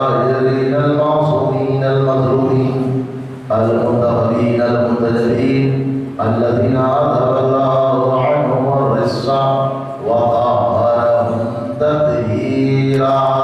الطاهرين المعصومين المظلومين المنتقمين المنتجبين الذين أذهب الله عنهم الرجس وطهرهم تطهيرا.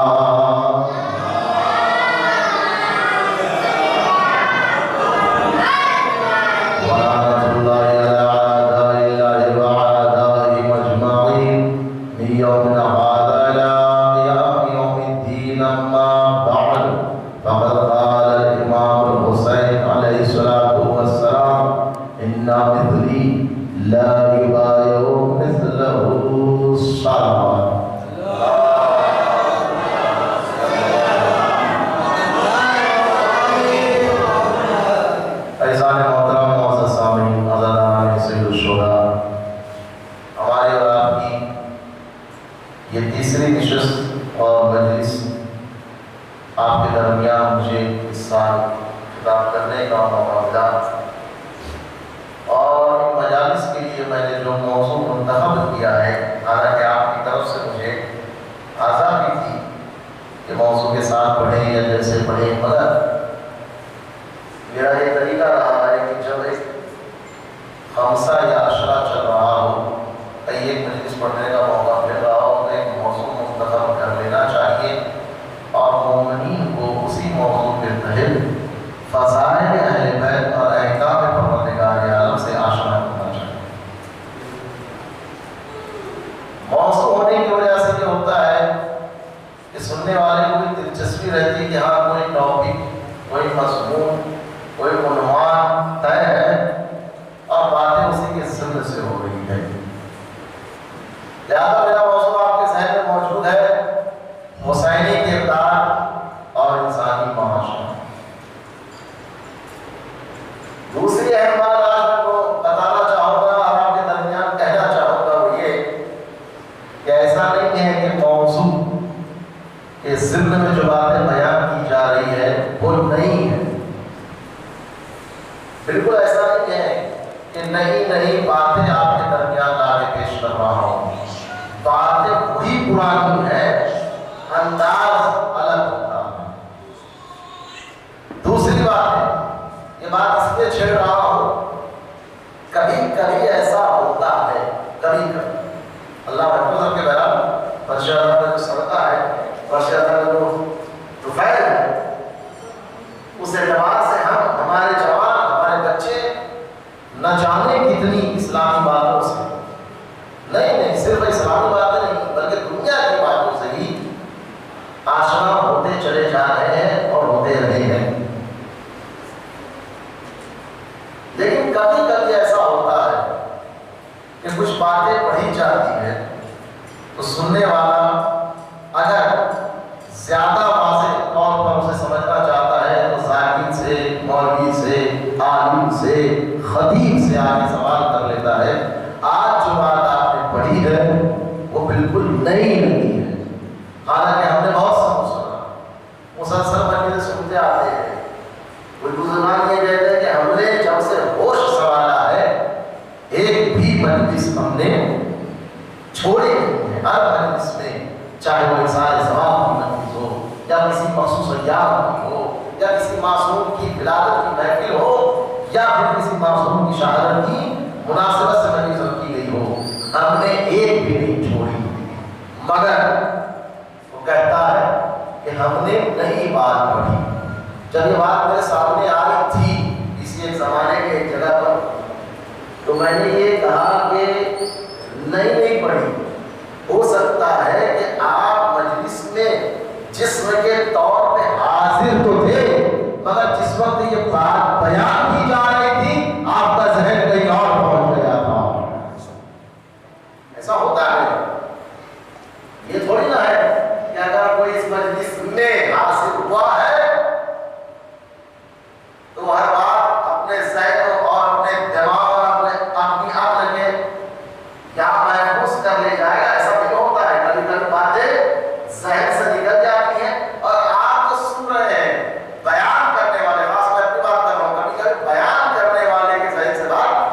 बयान करने वाले, खास मैं अपनी बात कर रहा हूँ, कभी कभी बयान करने वाले के जहन से बात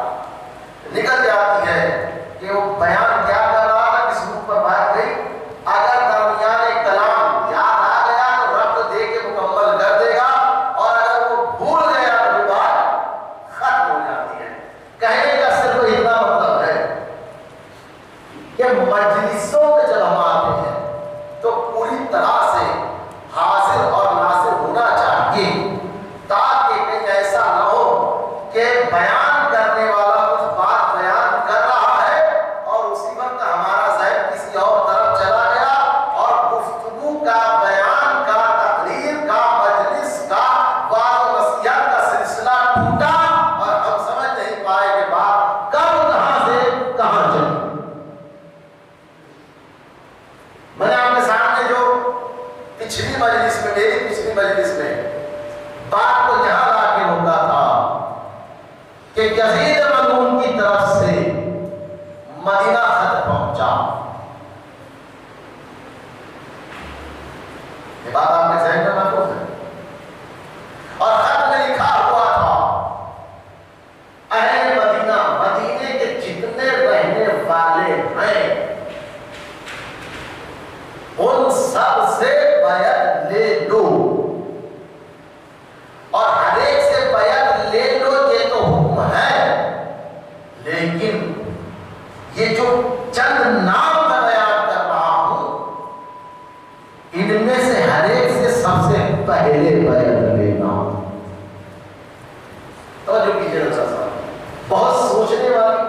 تھی پچھلی مجلس میں، بات کو جہاں لا کے روکا تھا کہ یزید ملعون کی طرف سے مدینہ خط پہنچا. یہ بات آپ کے ذہن میں محفوظ ہے. اور خط میں لکھا ہوا تھا اہل مدینہ، مدینے کے جتنے رہنے والے ہیں ان سب سے بیعت لے لو، اور ہر ایک سے بیعت لے لو. یہ تو حکم ہے، لیکن یہ جو چند نام میں بیان کر رہا ہوں ان میں سے ہر ایک سے سب سے پہلے بیعت لینا. توجہ کیجیے ڈاکٹر صاحب، بہت سوچنے والی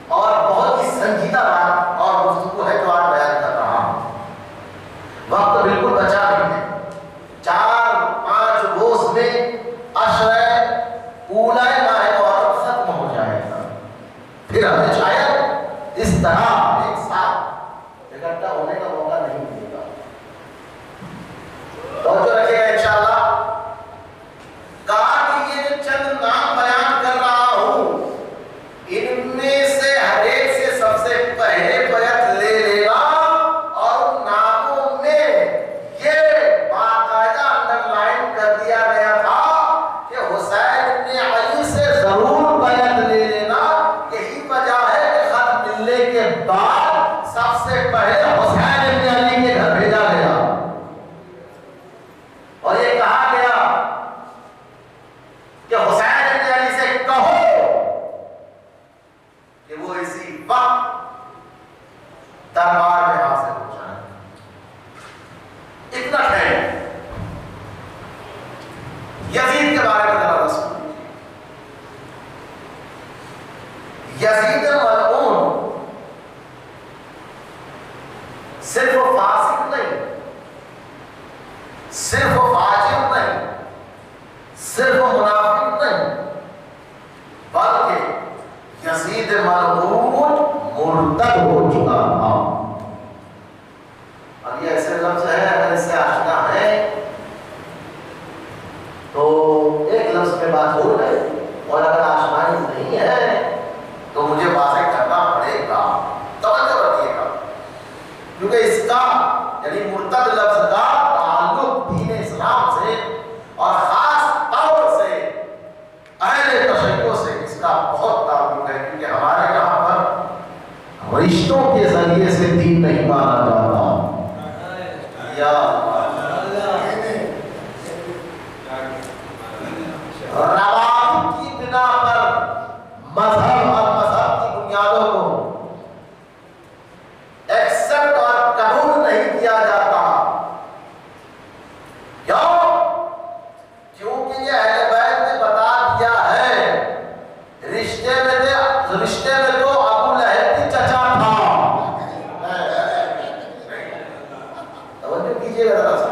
اور بہت ہی سنجیدہ بات اور گفتگو ہے جو آج بیان کر رہا ہوں. وقت بالکل بچا نہیں ہے. 4-5 روز میں عشرہ اولا ماہ محرم ختم ہو جائے گا. پھر ہمیں شاید اس طرح ایک ساتھ اکٹھا ہونے کا موقع نہیں ملے گا. توجہ رکھیے گا انشاءاللہ. کہا کہ یہ جو چند نام بیان کر رہا ہوں ان میں سے ہر ایک سے سب سے پہلے بیعت لے لینا. اور ان ناموں میں یہ باقاعدہ انڈر لائن کر دیا گیا تھا کہ حسین ابن علی سے ضرور بیعت لے لینا. یہی وجہ ہے کہ خط ملنے کے بعد سب سے پہلے حسین ابن علی کے گھر بھیجا گیا اور یہ کہا گیا کہ حسین ابن علی سے کہو کہ وہ اسی وقت دربار میں حاضر ہو جائیں. اتنا ہے. یزید کے بارے میں ذرا سنیے. یزید ملعون صرف فاسق نہیں، صرف فاجر نہیں، صرف منافق نہیں، بلکہ یزید ملعون مرتد ہو چکا تھا. اب یہ ایسے لفظ ہے اگر اس سے آشنا ہے تو ایک لفظ میں بات ہو گئی، اور اگر آشنائی نہیں ہے تو مجھے واضح کرنا پڑے گا. توجہ رکھیے گا کیونکہ اس کا یعنی مرتد لفظ کا تعلق دین اسلام سے اور خاص طور سے اہل تشیع سے اس کا بہت تعلق ہے. کیونکہ ہمارے یہاں پر رشتوں کے ذریعے سے دین نہیں مانا جاتا. یا روابط کی بنا پر مذہب اور مذہب کی بنیادوں کو ایکسپٹ اور قبول نہیں کیا جاتا. کیونکہ یہ اہل بیت نے بتا دیا ہے رشتے میں تو ابو لہب بھی چچا تھا. توجہ کیجیے گا ذرا سا.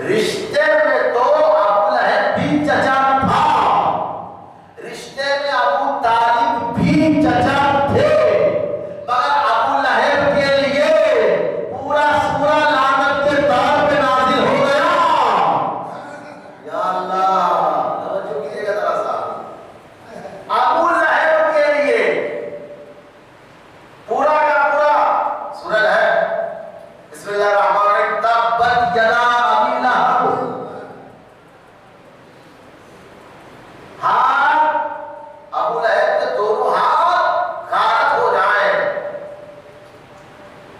رشتے میں تو ابو لہب بھی چچا تھا، رشتے میں ابو طالب بھی چچا تھے، مگر ابو لہب کے لیے پورا سورہ لعنت کے طور پہ نازل ہو گیا. یا اللہ توجہ کیجیے گا ذرا سا. ابو لہب کے لیے پورا کا پورا سورہ لہب. بسم اللہ الرحمن الرحیم. تبت یدا ابی لہب. ہاتھ ابو لہب کے دونوں ہاتھ غارت ہو جائیں.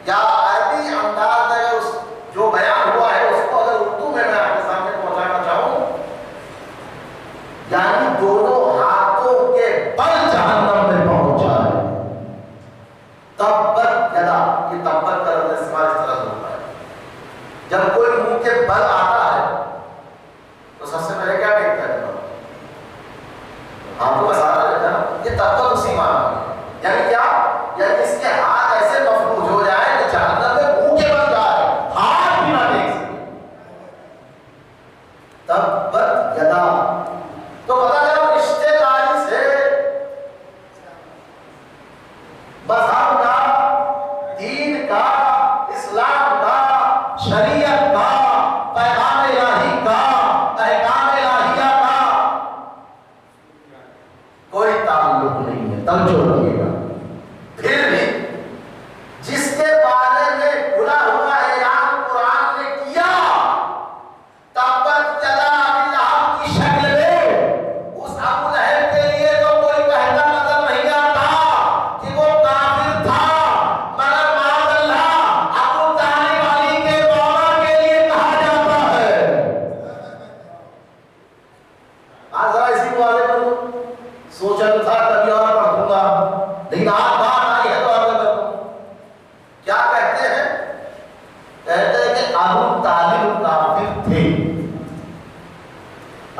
یا عربی انداز میں اس جو بیان ہوا ہے اس کو اگر اردو میں آپ کے سامنے پہنچانا چاہوں یعنی دونوں ہاتھوں کے بل جہنم میں پہنچ جائے. تبت یدا، یہ تبت کا لفظ استعمال اس طرح ہوتا ہے جب کوئی منہ کے بل آتا ہے تو سب سے پہلے کیا دیکھتا ہے؟ ہاتھوں کا سہارا لیتا ہے. یہ تبت اسی معنی میں یعنی کیا؟ یعنی اس کے ہاتھ ایسے مفلوج ہو جائے کہ جہنم میں منہ کے بل جائے، ہاتھ بھی نہ دیکھ سکے. تبت یدا. تو پتا چلا رشتے داری سے مذہب کا، دین کا، اسلام کا، شریعت کا، پیغام الہی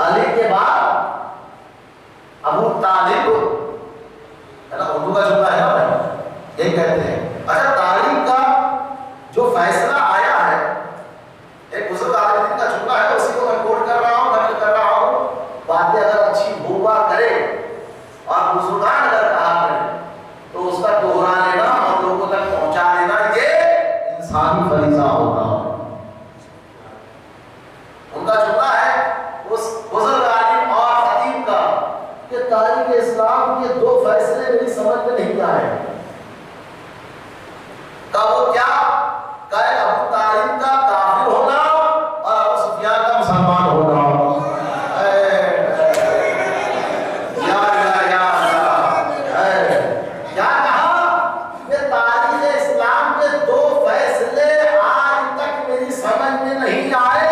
علی کے بعد ابو طالب ہے نا، اردو کا جملہ ہے نا یہ کہتے ہیں. اچھا تعلیم کا جو فیصلہ آیا ہے ایک بزرگ عالم کا جملہ ہے، اسی کو میں کوٹ کر رہا ہوں، نقل کر رہا ہوں. باتیں اگر اچھی ہوا کرے اور بزرگان اگر کہا کرے تو اس کا دوہرا لینا اور لوگوں تک پہنچا دینا یہ انسانی فریضہ ہوتا ہے. ان کا جملہ ہے اس بزرگ عالم اور خطیب کا کہ تاریخ اسلام کے دو فیصلے میری سمجھ میں نہیں آئے. کا وہ کیا کہ ابو طالب کا کافر ہونا اور ابو سفیان کا مسلمان ہونا. کیا کہا کہ تاریخ اسلام کے دو فیصلے آج تک میری سمجھ میں نہیں آئے.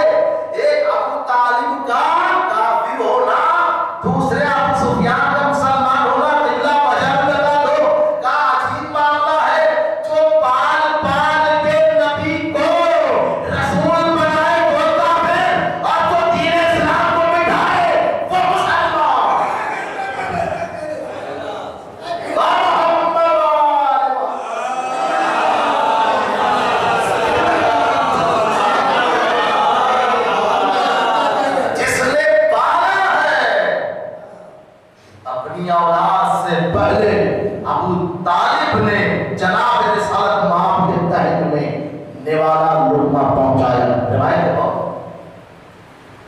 ایک ابو طالب کا کافر ہونا، دوسرے ابو سفیان کا مسلمان ہونا. قبلہ پجام لگا دو کا عجیب معاملہ ہے. جو پال پال کے نبی کو رسول بنائے وہ کافر، اور جو دین اسلام کو مٹھائے وہ مسلمان. جس نے پالا ہے اپنی اولاد سے پہلے ابو طالب نے جناب رسالت مآب کے تحت میں نوالا لقمہ پہنچایا. روایت ہے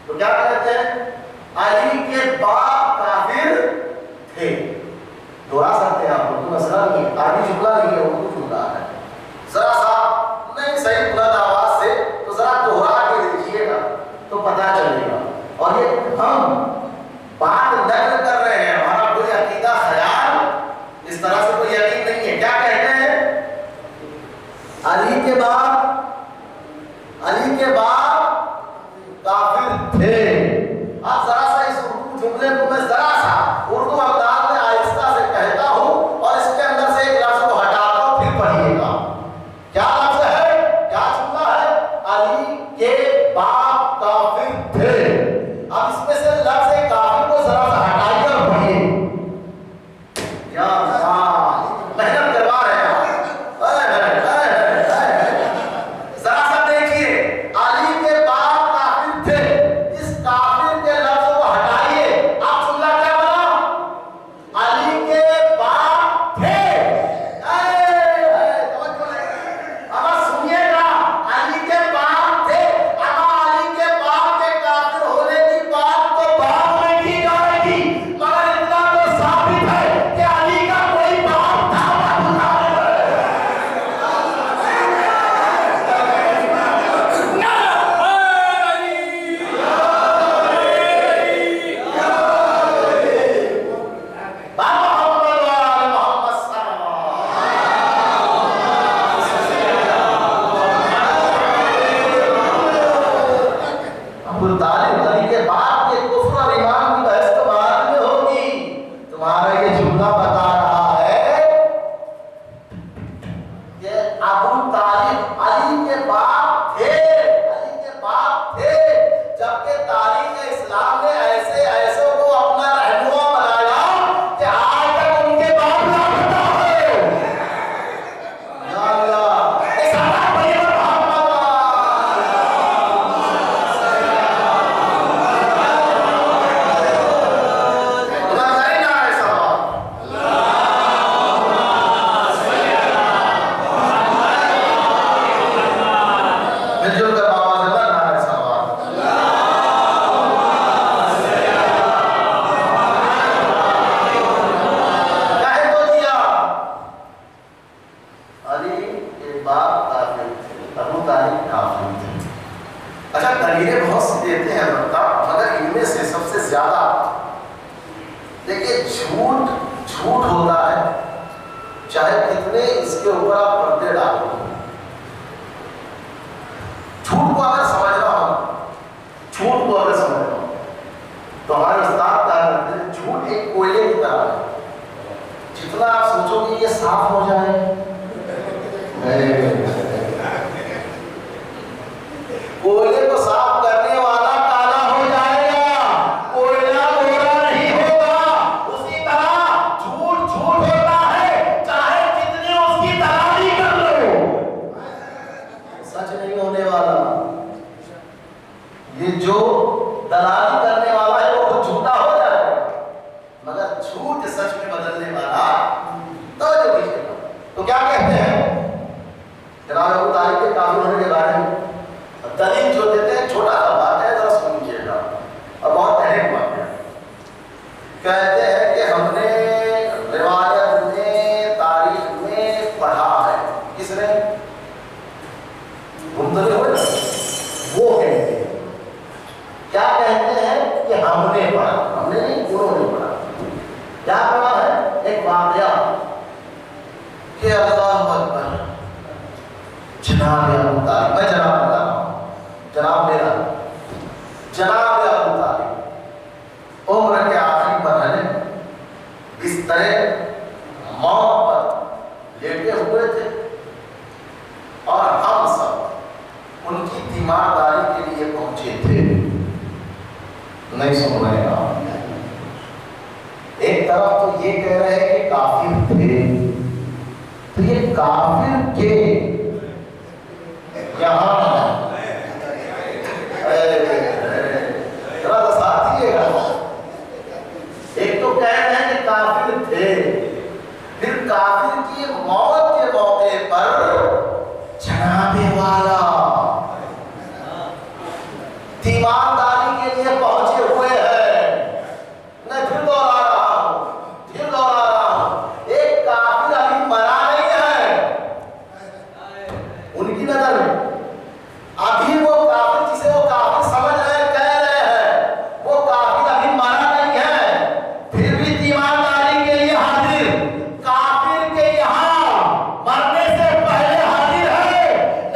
تو کیا کہتے ہیں علی کے باپ کافر تھے. دوہرا سکتے ہیں آپ اردو مسئلہ نہیں، عربی جملہ نہیں ہے، اردو جملہ ہے. ذرا سا نہیں صحیح بلند آواز سے تو ذرا دوہرا کے دیکھیے گا تو پتہ چلے گا. اور یہ ہم بات نقل کر رہے ہیں، ہمارا کوئی عقیدہ خیال اس طرح سے کوئی یقین نہیں ہے. کیا کہتے ہیں علی کے باپ کافر تھے. اب ذرا سا اس اردو جملے کو میں ذرا سا اردو انداز میں آہستہ سے کہتا ہوں اور اس کے اندر سے ایک لفظ کو ہٹاتا ہوں، پھر پڑھیے گا. کیا لفظ ہے، کیا جملہ ہے؟ علی کے باپ کافر تھے. اب اس میں سے لفظ کافر کو ذرا سا ہٹائیے اور پڑھیے. کیا محنت کروا رہے ہیں ذرا سا دیکھیے. علی کے باپ کافر تھے، اس کافر کے لفظ کو ہٹائیے. آپ جملہ کیا بنا؟ علی کے باپ تھے. اب سنیے گا، علی کے باپ تھے. اب علی کے باپ کے کافر ہونے کی بات تو بعد میں کی جائے گی، مگر اتنا تو ثابت ہے کہ علی کا کوئی باپ تھا. ابو طالب علی کے باپ کے کفر اور ایمان کی بحث تو بعد میں ہوگی. تمہارا یہ جملہ بتا رہا ہے کہ ابو طالب علی کے باپ تھے، علی کے باپ تھے، جبکہ تاریخ اسلام نے ایسے ایسوں کو اپنا رہنما بنایا کہ آج تک ان کے باپ لاپتہ ہے. یا اللہ اس آواز پر یہ اچھا دلیلیں بہت سی دیتے ہیں البتہ، مگر ان میں سے سب سے زیادہ دیکھیے جھوٹ ہوتا ہے، چاہے کتنے اس کے اوپر آپ پردے ڈالو. جھوٹ کو اگر سمجھنا ہو تو ہمارے استاد کہا کرتے ہیں جھوٹ ایک کوئلے کی طرح ہے. جتنا آپ سوچو گے یہ صاف ہو جائے، کوئلے کو صاف کرنے والا दलाली करने वाला है वो खुद झूठा हो जाएगा, मगर झूठ सच में बदलने वाला तो जो कीजिएगा। तो क्या कहते हैं जनाब अबू तालिब के काफिर होने के बारे में दलील जो देते हैं, छोटा सा बात है, जरा सुनिएगा और बहुत अहम बात है। कहते हैं कि हमने रिवायत में, तारीख में पढ़ा है, किसने? घूमते हुए वो कहते हैं, क्या कहते हैं कि हमने पढ़ा, हमने नहीं, उन्होंने पढ़ा। क्या पढ़ा है? एक वाक़या कि अल्लाह अकबर, जनाब अबू तालिब, मैं जनाब बता रहा हूँ, जनाब मेरा, जनाब अबू तालिब उम्र के आखिरी मरहले बिस्तरे मौत पर लेटे हुए थे और हम सब उनकी तीमारदारी के लिए पहुंचे थे। नहीं सुन रहे हैं आप? एक तरफ तो ये कह रहे हैं कि काफिर थे, तो ये काफिर के यहाँ जरा तो साथ ही है, एक तो कह रहे हैं कि काफिर थे, फिर काफिर की मौत के मौके पर जनाबे वाला तीमारदारी के लिए पहुंचे हुए हैं। मैं फिर दोहरा रहा हूं, एक काफिर अभी मरा नहीं है उनकी नजर में, अभी वो काफिर जिसे वो काफिर समझ रहे हैं, कह रहे हैं, वो काफिर अभी मरा नहीं है, फिर भी तीमारदारी के लिए हाजिर। काफिर के यहाँ मरने से पहले हाजिर है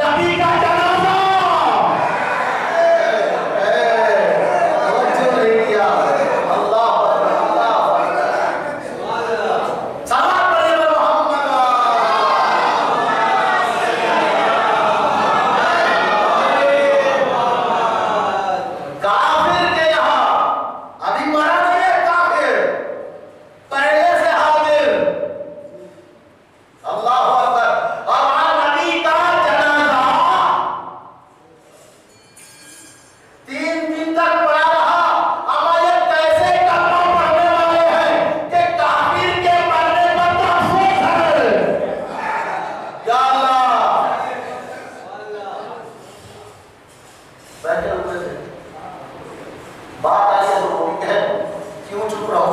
नबी का जनाजा। तवज्जो नहीं किया। अल्लाह सलाम पढ़े मोहम्मद। काफिर के यहाँ अभी मरा नहीं है, काफिर पहले से हाजिर। अल्लाह अकबर। और वहां नबी का जनाजा 3 दिन तक पड़ा रहा। अब ये कैसे कलमा पढ़ने वाले हैं कि काफिर के मरने पर तो अफसोस है। या अल्लाह, बैठे हुए थे, बात आई है तो कोई कहे क्यों चुप रहो।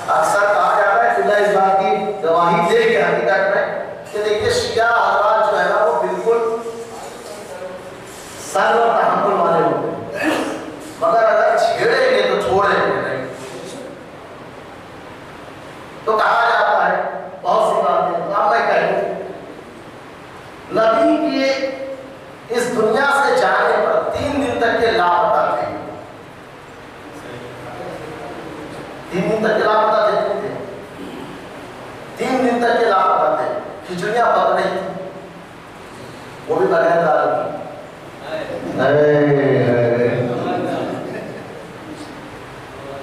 अक्सर कहा जाता है खुदा इस बात की गवाही दे के हकीकत में कि देखिए शिया हजरात जो है ना वो बिल्कुल सर और तहम्मुल वाले होते हैं, मगर अगर छेड़ेंगे तो छोड़ेंगे नहीं। तो कहा जाता है बहुत सी बातें, अब मैं कहूं नबी के इस दुनिया से जाने पर 3 दिन तक के लापता थे। 3 दिन तक के लापता थे, 3 दिन तक के लापता थे। खिचड़ियां पक रही थी, वो भी बगैर दाल की।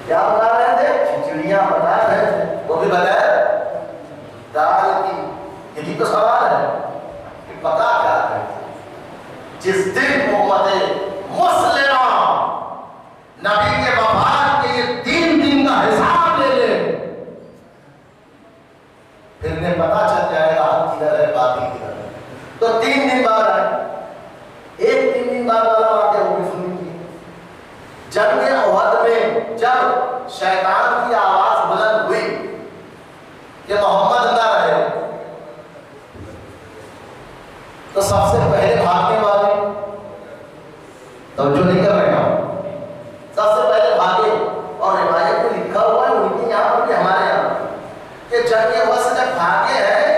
क्या बना रहे थे? खिचड़ियां बना रहे थे, वो भी बगैर दाल की। यही तो सवाल है कि पका क्या है? जिस दिन मोहम्मद मुस्लिमा नबी के वफात के ये 3 दिन का हिसाब ले ले, फिर ने पता चल जाएगा हक किधर है, बाकी किधर है। तो 3 दिन बाद आए, एक 3 दिन बाद वाला वाक़या वो भी सुनिए। जंग उहद में जब शैतान की आवाज बुलंद हुई कि मोहम्मद ना रहे, तो सबसे पहले भागने वाले, तवज्जो नहीं कर रहे हैं, सबसे पहले भागे। और रिवायत में लिखा हुआ है उनके यहाँ पर भी हमारे यहाँ कि जंग उहद से जब भागे हैं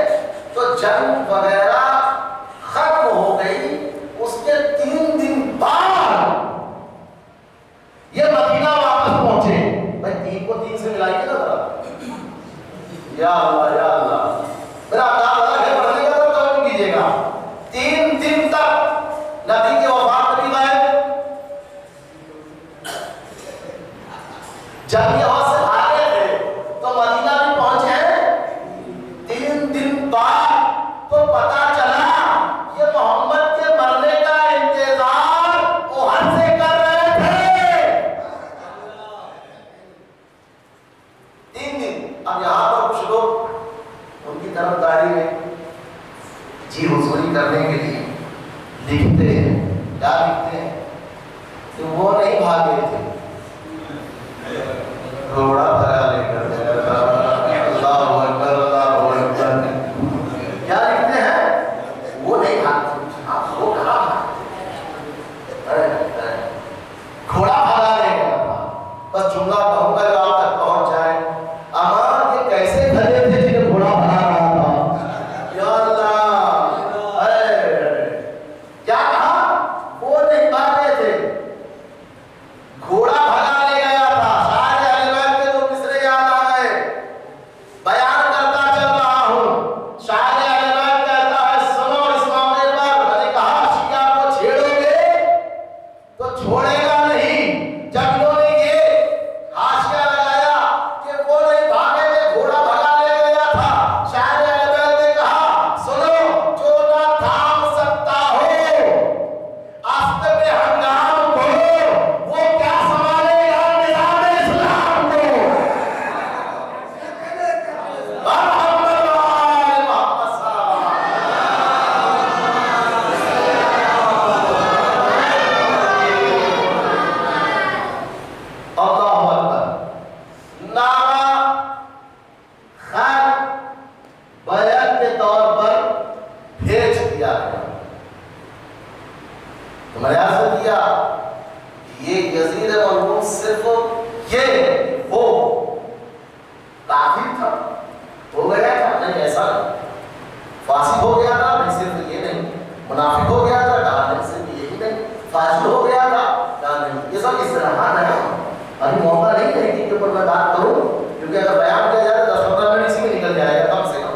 तो जंग वगैरह खत्म हो गई। उसके 3 दिन बाद ये मदीना वापस पहुंचे। भाई 3 को 3 से मिलाइए ना जरा। या अल्लाह, या अल्लाह, मेरा अंदाजा है पढ़ने का, तो कीजिएगा। 3 दिन तक नबी के वफात भी गए, जब ये वहां से भागे थे तो मदीना भी पहुंचे हैं। 3 दिन बाद तो पता चला ये मोहम्मद के मरने का इंतजार उहद से कर रहे थे। यजीद मलऊन सिर्फ ये वो काफिर था, हो गया था? नहीं, ऐसा नहीं। फासिक हो गया था? नहीं, सिर्फ ये नहीं। मुनाफिक हो गया था? कहा नहीं, सिर्फ यही नहीं। फाजिल हो गया था? कहा नहीं। ये सब इस्तिलाहात है। अभी मौका नहीं है कि ऊपर मैं बात करूं, क्योंकि अगर बयान किया जाए तो 10-15 मिनट इसी में निकल जाएगा कम से कम।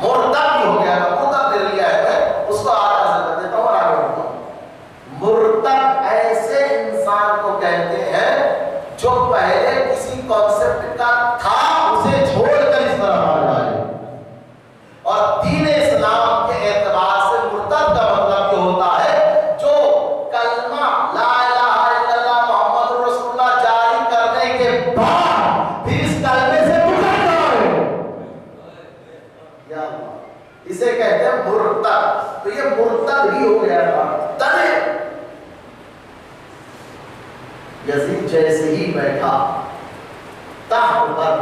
मुर्तद भी हो गया था, मुर्तद दे लिया है, मैं उसको आगे कर देता हूं और आगे बढ़ता हूं। मुर्तद ऐसे इंसान को कहते हैं जो पहले किसी कॉन्सेप्ट का था उसे छोड़कर इस तरफ आ जाए। और दीन इस्लाम के एतबार से मुर्तद का मतलब ये होता है जो कलमा ला इलाहा इल्लल्लाह मुहम्मदुर रसूलुल्लाह जारी करने के बाद फिर इस कलमे से मुकर जाए, या इसे कहते हैं मुर्तद। तो ये मुर्तद भी हो गया था। तने यजीद जैसे ही बैठा तख्त पर,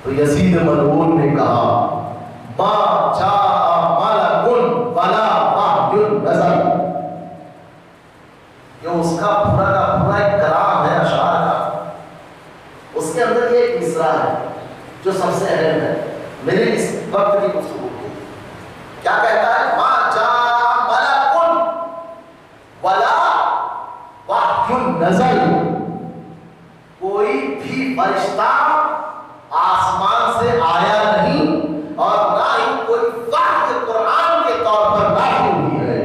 तो यजीद मलऊन ने कहा मा जा मलकुन वला वहयुन नज़ल। ये उसका पूरा का पूरा एक कलाम है अशार का। उसके अंदर ये एक मिसरा है जो सबसे अहम है मेरे इस वक्त की गुफ्तगू की। क्या कहता है? मा जा मलकुन वला वहयुन नज़ल। कोई भी फरिश्ता आसमान से आया नहीं और ना ही कोई वहय कुरान के तौर पर नाज़िल हुई है।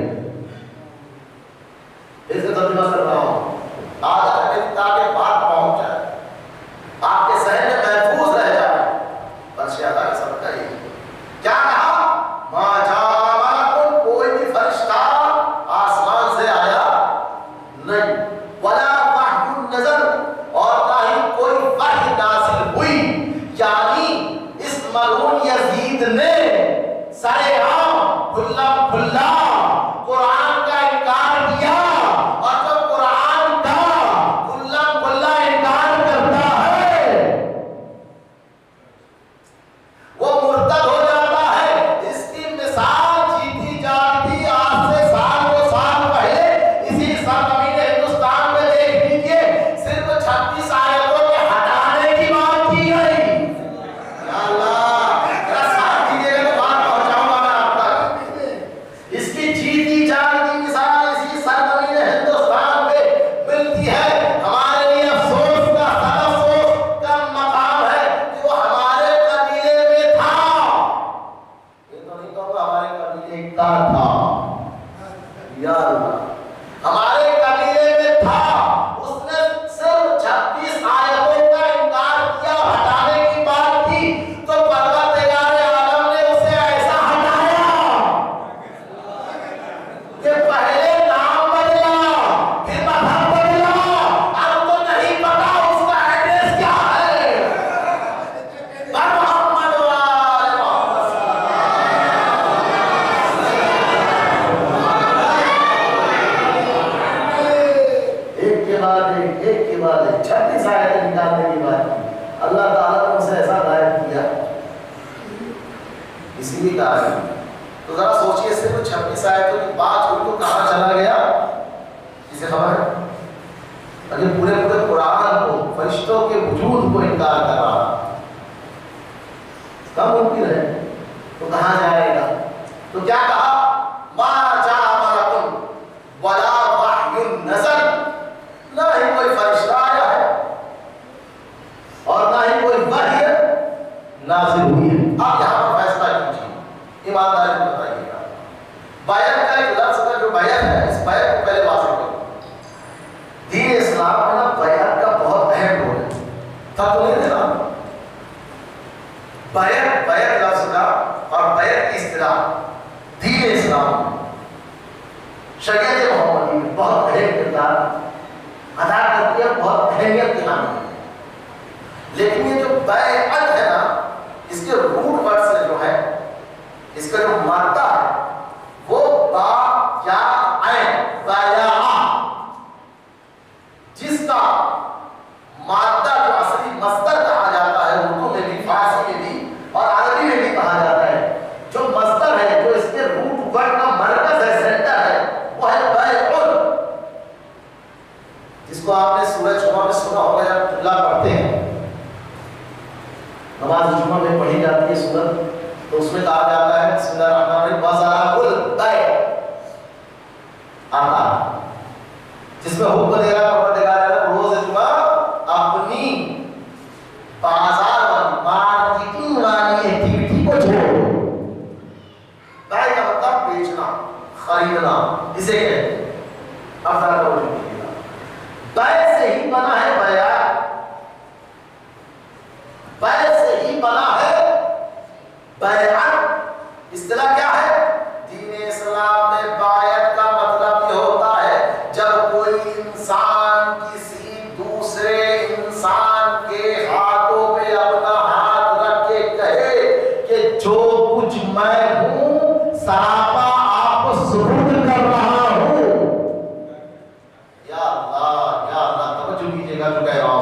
इसे तर्जुमा कर रहा हूं ताकि बात पहुंच जाए, आपके सहन में महफूज रह जाए। बस याद आ सबका ये क्या कहा? मा जा मलकुन, कोई भी फरिश्ता आसमान से आया नहीं, वला वहयुन नज़ल, और ना ही कोई वहय नाज़िल हुई। यानी इस मलऊन यजीद ने सरेआम खुल्ला खुल्ला कुरान का इनकार किया। और जब कुरान का खुल्ला खुल्ला इनकार करता है वो मुर्तद हो जाता है। इसकी मिसाल जीती जाती आज से साल दो साल पहले इसी सरजमीन हिंदुस्तान में देख लीजिए, सिर्फ 36 आयतों के हटाने की बात की गई। इसकी जीती जाती मिसाल इसी सरजमीन हिंदुस्तान पे मिलती है। हमारे लिए अफसोस का अफसोस का मकाम है कि वो हमारे कबीले में था। ये तो नहीं कहूँगा हमारे कबीले का था, या अल्लाह हमारे कबीले में था। उसने सिर्फ 26 आयतों का इनकार किया, हटाने की बात की, तो परवरदिगार आलम ने उसे ऐसा हटाया कि पहले नाम बदला, फिर मजहब बदला, अब तो नहीं पता उसका एड्रेस क्या है। पर मोहम्मद वाले मोहम्मद एक के बाद एक 36 आयतें निकालने की बात की। अल्लाह ताला ने उसे ऐसा गायब किया, इसीलिए कहा है। तो जरा सोचिए, सिर्फ 26 आयतों की बात हुई तो कहां चला गया, किसे खबर है? अगर पूरे पूरे कुरान को, फरिश्तों के वजूद को इनकार कर रहा, कब मुमकिन है? तो कहां जाएगा? तो क्या कहा? मा जा मलकुन वला वहयुन नज़ल। ना ही कोई फरिश्ता आया है और ना ही कोई वहय नाज़िल हुई है। आप यहाँ पर फैसला कीजिए, ईमानदारी से बताइएगा। बैत का एक लफ्ज़ का जो बैत है, इस बैत को पहले वाज़ेह करो। दीन इस्लाम में ना बैत का बहुत अहम रोल है। तब तो नहीं देना बैत लफ्ज़ का और बैत की इस्तिलाह दीन इस्लाम में, शरीयत मोहम्मदी में बहुत अहम किरदार अदा करती है, बहुत अहमियत की हामिल है। लेकिन ये जो बैत है ना, इसके रूट वर्ड से जो है, इसका जो मादा है वो बा या ऐन बया, जिसका मादा जो असली मस्दर कहा जाता है, उर्दू में भी, फारसी में भी और अरबी में भी कहा जाता है। जो मस्दर है, जो इसके रूट वर्ड का मरकज है, सेंटर है, वो है बैउन, जिसको आपने सूरज जुमा में सुना होगा जब अल्लाह पढ़ते हैं, नमाज जुमा में पढ़ी जाती है सूरत, तो उसमें कहा जाता है बिस्मिल्लाहिर्रहमानिर्रहीम वज़ारकुल बै आता, जिसमें हुक्म दे रहा परवरदिगार आलम रोज जुमा अपनी बाजार वाली मार्केटिंग वाली एक्टिविटी को छोड़ो। बै का मतलब बेचना खरीदना, इसे कहते हैं। अब जरा तवज्जो कीजिएगा, बै से ही बना है बया, बै से ही बना है बैअत। इस्तिलाह क्या है? दीन इस्लाम में बैअत का मतलब ये होता है जब कोई इंसान किसी दूसरे इंसान के हाथों पे अपना हाथ रख के कहे कि जो कुछ मैं हूं सरापा आप सुपुर्द कर रहा हूं। या अल्लाह तवज्जो कीजिएगा जो कह रहा